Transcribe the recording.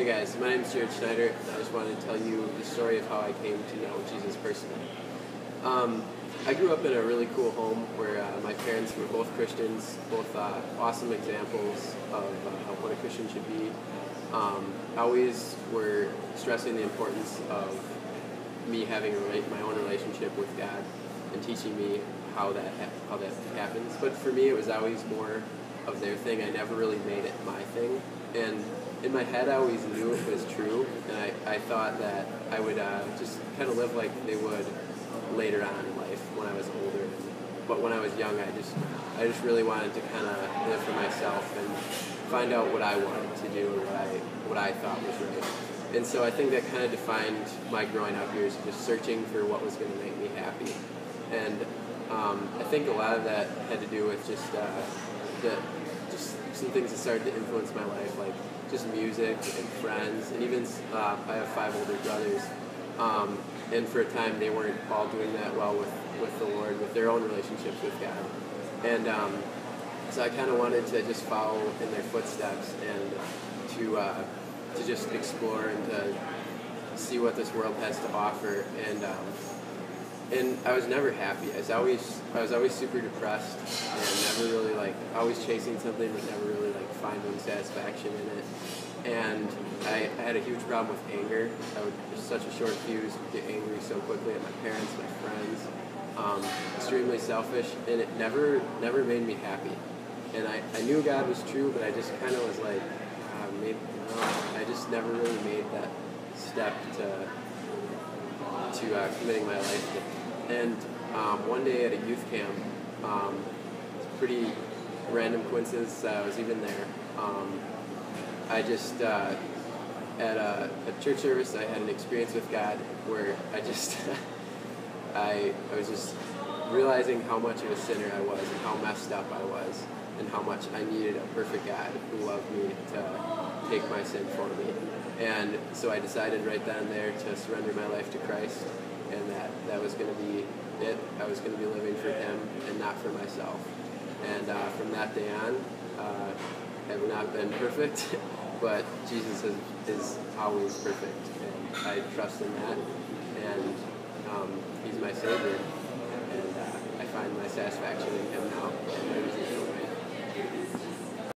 Hey guys, my name is Schneider, and I just wanted to tell you the story of how I came to know Jesus personally. I grew up in a really cool home where my parents were both Christians, both awesome examples of what a Christian should be. Always were stressing the importance of me having my own relationship with God and teaching me how that happens. But for me, it was always more of their thing. I never really made it my thing. And in my head, I always knew it was true, and I thought that I would just kind of live like they would later on in life when I was older. But when I was young, I just really wanted to kind of live for myself and find out what I wanted to do or what I thought was right. And so I think that kind of defined my growing up years, just searching for what was going to make me happy. And I think a lot of that had to do with just some things that started to influence my life, like just music and friends, and even I have 5 older brothers, and for a time they weren't all doing that well with the Lord, with their own relationships with God, and so I kind of wanted to just follow in their footsteps and to just explore and to see what this world has to offer, and I was never happy. I was always super depressed and never really always chasing something but never really finding satisfaction in it. And I had a huge problem with anger. I would just such a short fuse, get angry so quickly at my parents, my friends. Extremely selfish, and it never made me happy. And I knew God was true, but I just kind of was like, maybe no. I just never really made that step to committing my life to it. And one day at a youth camp, pretty random coincidence that I was even there. I just at a church service, I had an experience with God where I just I was just realizing how much of a sinner I was and how messed up I was and how much I needed a perfect God who loved me to take my sin for me. And so I decided right then and there to surrender my life to Christ, and that was going to be it. I was going to be living for Him and not for myself. And from that day on, I have not been perfect, but Jesus is always perfect, and I trust in that, and He's my Savior, and I find my satisfaction in Him now, and there is no way.